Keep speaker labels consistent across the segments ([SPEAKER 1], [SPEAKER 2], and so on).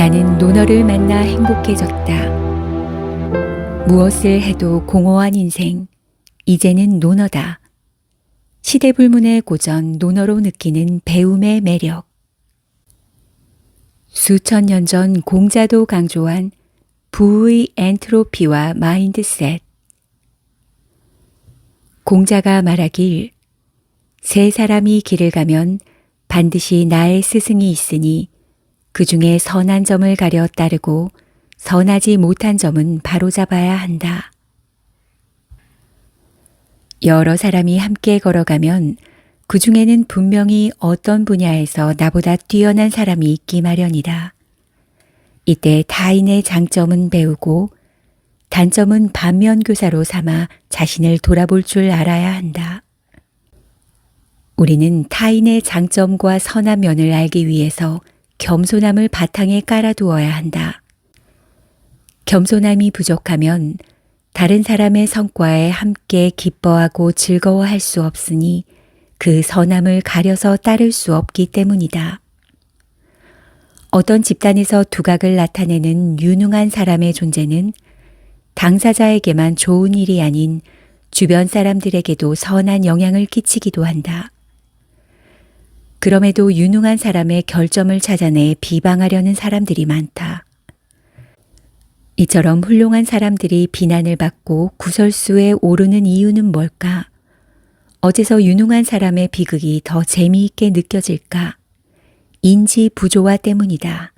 [SPEAKER 1] 나는 논어를 만나 행복해졌다. 무엇을 해도 공허한 인생, 이제는 논어다. 시대불문의 고전 논어로 느끼는 배움의 매력. 수천 년 전 공자도 강조한 부의 엔트로피와 마인드셋. 공자가 말하길, 세 사람이 길을 가면 반드시 나의 스승이 있으니 그 중에 선한 점을 가려 따르고 선하지 못한 점은 바로잡아야 한다. 여러 사람이 함께 걸어가면 그 중에는 분명히 어떤 분야에서 나보다 뛰어난 사람이 있기 마련이다. 이때 타인의 장점은 배우고 단점은 반면교사로 삼아 자신을 돌아볼 줄 알아야 한다. 우리는 타인의 장점과 선한 면을 알기 위해서 겸손함을 바탕에 깔아두어야 한다. 겸손함이 부족하면 다른 사람의 성과에 함께 기뻐하고 즐거워할 수 없으니 그 선함을 가려서 따를 수 없기 때문이다. 어떤 집단에서 두각을 나타내는 유능한 사람의 존재는 당사자에게만 좋은 일이 아닌 주변 사람들에게도 선한 영향을 끼치기도 한다. 그럼에도 유능한 사람의 결점을 찾아내 비방하려는 사람들이 많다. 이처럼 훌륭한 사람들이 비난을 받고 구설수에 오르는 이유는 뭘까? 어째서 유능한 사람의 비극이 더 재미있게 느껴질까? 인지 부조화 때문이다.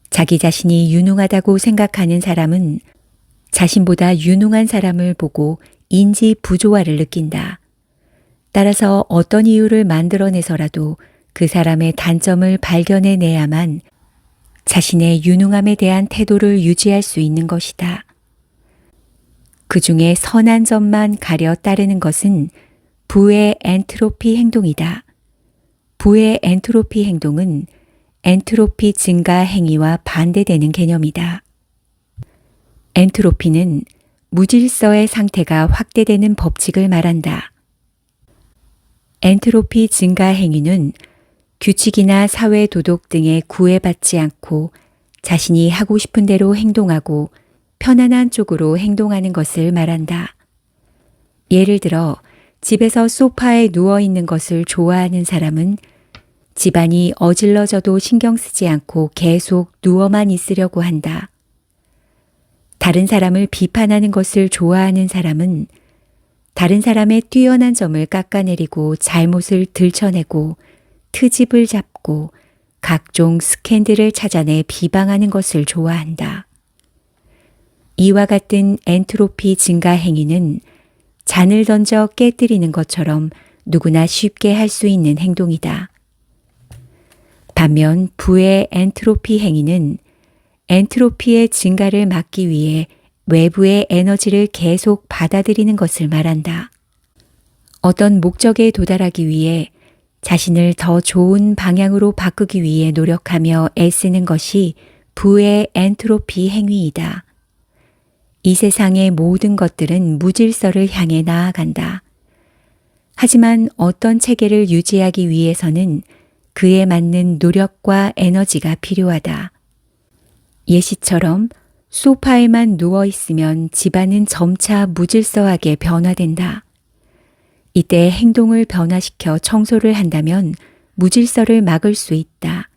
[SPEAKER 1] 자기 자신이 유능하다고 생각하는 사람은 자신보다 유능한 사람을 보고 인지 부조화를 느낀다. 따라서 어떤 이유를 만들어내서라도 그 사람의 단점을 발견해내야만 자신의 유능함에 대한 태도를 유지할 수 있는 것이다. 그 중에 선한 점만 가려 따르는 것은 부의 엔트로피 행동이다. 부의 엔트로피 행동은 엔트로피 증가 행위와 반대되는 개념이다. 엔트로피는 무질서의 상태가 확대되는 법칙을 말한다. 엔트로피 증가 행위는 규칙이나 사회 도덕 등에 구애받지 않고 자신이 하고 싶은 대로 행동하고 편안한 쪽으로 행동하는 것을 말한다. 예를 들어 집에서 소파에 누워 있는 것을 좋아하는 사람은 집안이 어질러져도 신경 쓰지 않고 계속 누워만 있으려고 한다. 다른 사람을 비판하는 것을 좋아하는 사람은 다른 사람의 뛰어난 점을 깎아내리고 잘못을 들춰내고 트집을 잡고 각종 스캔들을 찾아내 비방하는 것을 좋아한다. 이와 같은 엔트로피 증가 행위는 잔을 던져 깨뜨리는 것처럼 누구나 쉽게 할 수 있는 행동이다. 반면 부의 엔트로피 행위는 엔트로피의 증가를 막기 위해 외부의 에너지를 계속 받아들이는 것을 말한다. 어떤 목적에 도달하기 위해 자신을 더 좋은 방향으로 바꾸기 위해 노력하며 애쓰는 것이 부의 엔트로피 행위이다. 이 세상의 모든 것들은 무질서를 향해 나아간다. 하지만 어떤 체계를 유지하기 위해서는 그에 맞는 노력과 에너지가 필요하다. 예시처럼 소파에만 누워 있으면 집안은 점차 무질서하게 변화된다. 이때 행동을 변화시켜 청소를 한다면 무질서를 막을 수 있다.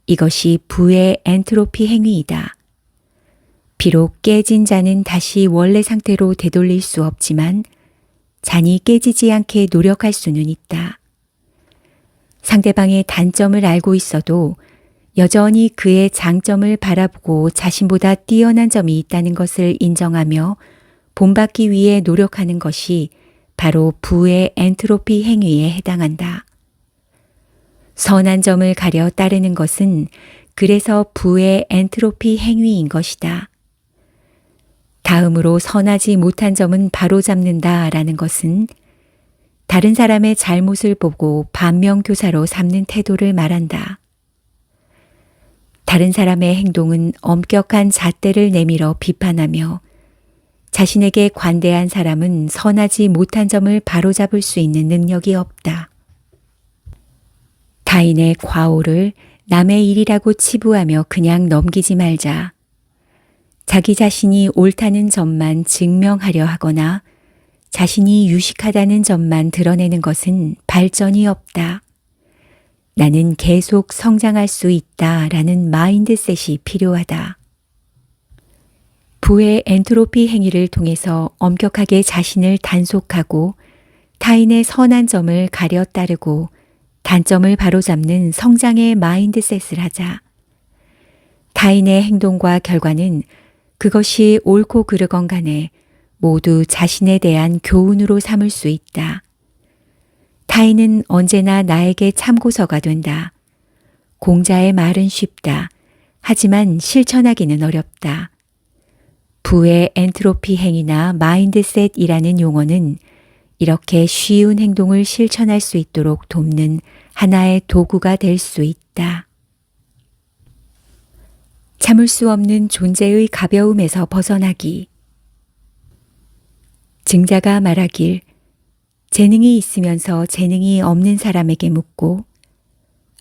[SPEAKER 1] 이것이 부의 엔트로피 행위이다. 비록 깨진 잔은 다시 원래 상태로 되돌릴 수 없지만 잔이 깨지지 않게 노력할 수는 있다. 상대방의 단점을 알고 있어도 여전히 그의 장점을 바라보고 자신보다 뛰어난 점이 있다는 것을 인정하며 본받기 위해 노력하는 것이 바로 부의 엔트로피 행위에 해당한다. 선한 점을 가려 따르는 것은 그래서 부의 엔트로피 행위인 것이다. 다음으로 선하지 못한 점은 바로잡는다라는 것은 다른 사람의 잘못을 보고 반면교사로 삼는 태도를 말한다. 다른 사람의 행동은 엄격한 잣대를 내밀어 비판하며 자신에게 관대한 사람은 선하지 못한 점을 바로잡을 수 있는 능력이 없다. 타인의 과오를 남의 일이라고 치부하며 그냥 넘기지 말자. 자기 자신이 옳다는 점만 증명하려 하거나 자신이 유식하다는 점만 드러내는 것은 발전이 없다. 나는 계속 성장할 수 있다라는 마인드셋이 필요하다. 부의 엔트로피 행위를 통해서 엄격하게 자신을 단속하고 타인의 선한 점을 가려 따르고 단점을 바로잡는 성장의 마인드셋을 하자. 타인의 행동과 결과는 그것이 옳고 그르건 간에 모두 자신에 대한 교훈으로 삼을 수 있다. 타인은 언제나 나에게 참고서가 된다. 공자의 말은 쉽다. 하지만 실천하기는 어렵다. 부의 엔트로피 행위나 마인드셋이라는 용어는 이렇게 쉬운 행동을 실천할 수 있도록 돕는 하나의 도구가 될 수 있다. 참을 수 없는 존재의 가벼움에서 벗어나기. 증자가 말하길 재능이 있으면서 재능이 없는 사람에게 묻고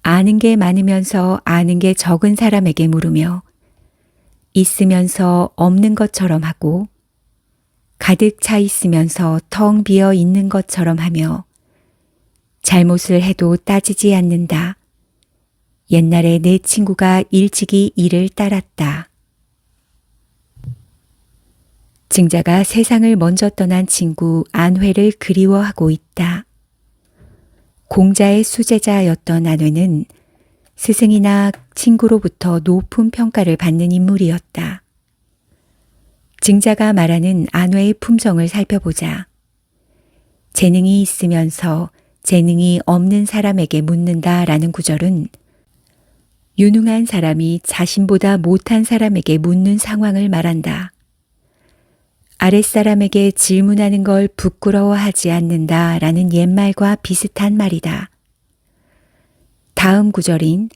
[SPEAKER 1] 아는 게 많으면서 아는 게 적은 사람에게 물으며 있으면서 없는 것처럼 하고 가득 차 있으면서 텅 비어 있는 것처럼 하며 잘못을 해도 따지지 않는다. 옛날에 내 친구가 일찍이 이를 따랐다. 증자가 세상을 먼저 떠난 친구 안회를 그리워하고 있다. 공자의 수제자였던 안회는 스승이나 친구로부터 높은 평가를 받는 인물이었다. 증자가 말하는 안회의 품성을 살펴보자. 재능이 있으면서 재능이 없는 사람에게 묻는다라는 구절은 유능한 사람이 자신보다 못한 사람에게 묻는 상황을 말한다. 아랫사람에게 질문하는 걸 부끄러워하지 않는다라는 옛말과 비슷한 말이다. 다음 구절인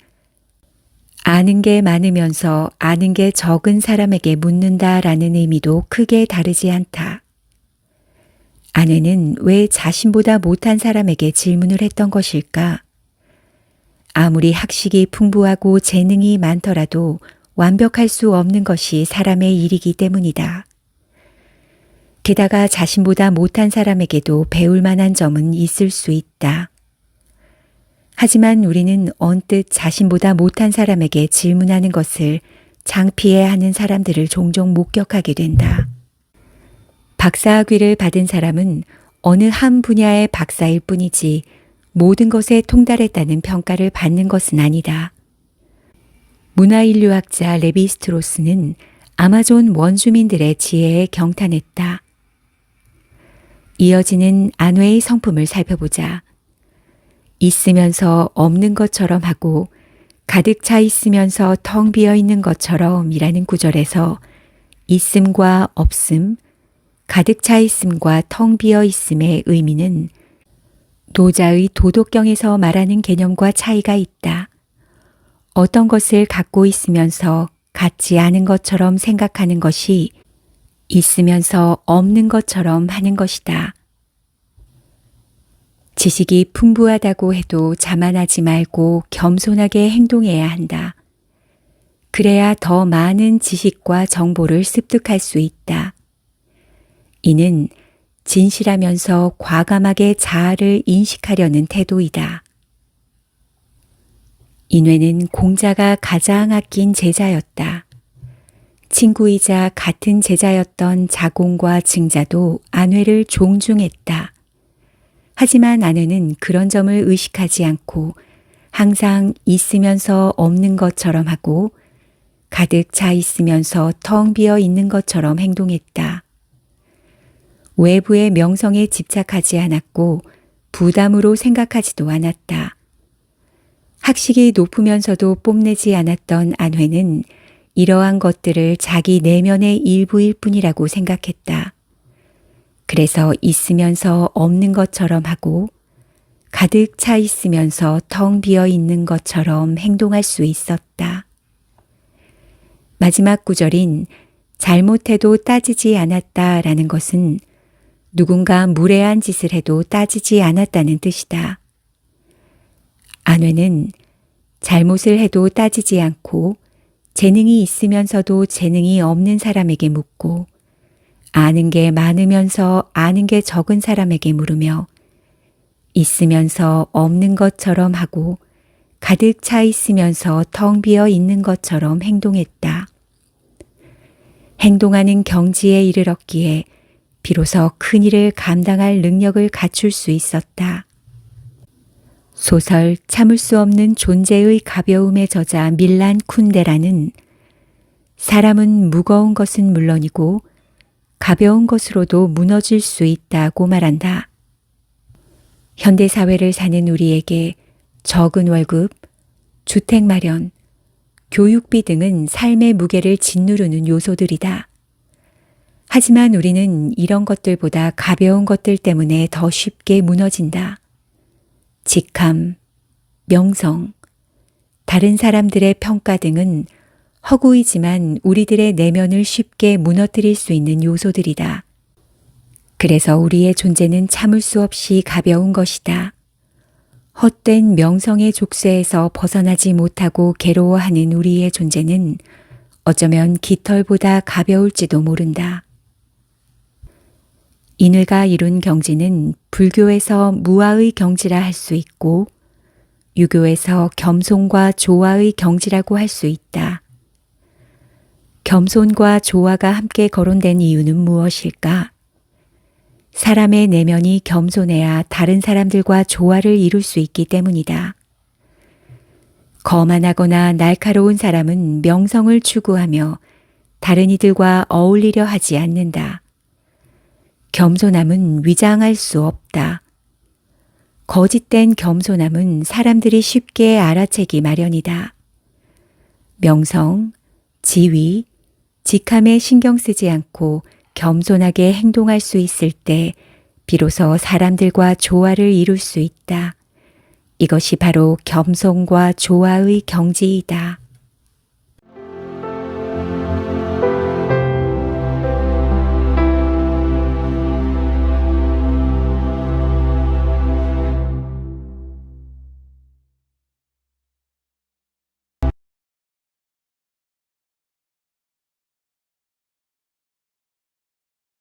[SPEAKER 1] 아는 게 많으면서 아는 게 적은 사람에게 묻는다라는 의미도 크게 다르지 않다. 아내는 왜 자신보다 못한 사람에게 질문을 했던 것일까? 아무리 학식이 풍부하고 재능이 많더라도 완벽할 수 없는 것이 사람의 일이기 때문이다. 게다가 자신보다 못한 사람에게도 배울 만한 점은 있을 수 있다. 하지만 우리는 언뜻 자신보다 못한 사람에게 질문하는 것을 창피해하는 사람들을 종종 목격하게 된다. 박사학위를 받은 사람은 어느 한 분야의 박사일 뿐이지 모든 것에 통달했다는 평가를 받는 것은 아니다. 문화인류학자 레비스트로스는 아마존 원주민들의 지혜에 경탄했다. 이어지는 안회의 성품을 살펴보자. 있으면서 없는 것처럼 하고 가득 차 있으면서 텅 비어 있는 것처럼 이라는 구절에서 있음과 없음, 가득 차 있음과 텅 비어 있음의 의미는 노자의 도덕경에서 말하는 개념과 차이가 있다. 어떤 것을 갖고 있으면서 갖지 않은 것처럼 생각하는 것이 있으면서 없는 것처럼 하는 것이다. 지식이 풍부하다고 해도 자만하지 말고 겸손하게 행동해야 한다. 그래야 더 많은 지식과 정보를 습득할 수 있다. 이는 진실하면서 과감하게 자아를 인식하려는 태도이다. 인회는 공자가 가장 아낀 제자였다. 친구이자 같은 제자였던 자공과 증자도 안회를 존중했다. 하지만 안회는 그런 점을 의식하지 않고 항상 있으면서 없는 것처럼 하고 가득 차 있으면서 텅 비어 있는 것처럼 행동했다. 외부의 명성에 집착하지 않았고 부담으로 생각하지도 않았다. 학식이 높으면서도 뽐내지 않았던 안회는 이러한 것들을 자기 내면의 일부일 뿐이라고 생각했다. 그래서 있으면서 없는 것처럼 하고 가득 차 있으면서 텅 비어 있는 것처럼 행동할 수 있었다. 마지막 구절인 잘못해도 따지지 않았다라는 것은 누군가 무례한 짓을 해도 따지지 않았다는 뜻이다. 안회는 잘못을 해도 따지지 않고 재능이 있으면서도 재능이 없는 사람에게 묻고 아는 게 많으면서 아는 게 적은 사람에게 물으며 있으면서 없는 것처럼 하고 가득 차 있으면서 텅 비어 있는 것처럼 행동했다. 행동하는 경지에 이르렀기에 비로소 큰 일을 감당할 능력을 갖출 수 있었다. 소설 참을 수 없는 존재의 가벼움의 저자 밀란 쿤데라는 사람은 무거운 것은 물론이고 가벼운 것으로도 무너질 수 있다고 말한다. 현대사회를 사는 우리에게 적은 월급, 주택 마련, 교육비 등은 삶의 무게를 짓누르는 요소들이다. 하지만 우리는 이런 것들보다 가벼운 것들 때문에 더 쉽게 무너진다. 직함, 명성, 다른 사람들의 평가 등은 허구이지만 우리들의 내면을 쉽게 무너뜨릴 수 있는 요소들이다. 그래서 우리의 존재는 참을 수 없이 가벼운 것이다. 헛된 명성의 족쇄에서 벗어나지 못하고 괴로워하는 우리의 존재는 어쩌면 깃털보다 가벼울지도 모른다. 인을가 이룬 경지는 불교에서 무아의 경지라 할 수 있고 유교에서 겸손과 조화의 경지라고 할 수 있다. 겸손과 조화가 함께 거론된 이유는 무엇일까? 사람의 내면이 겸손해야 다른 사람들과 조화를 이룰 수 있기 때문이다. 거만하거나 날카로운 사람은 명성을 추구하며 다른 이들과 어울리려 하지 않는다. 겸손함은 위장할 수 없다. 거짓된 겸손함은 사람들이 쉽게 알아채기 마련이다. 명성, 지위, 직함에 신경 쓰지 않고 겸손하게 행동할 수 있을 때 비로소 사람들과 조화를 이룰 수 있다. 이것이 바로 겸손과 조화의 경지이다.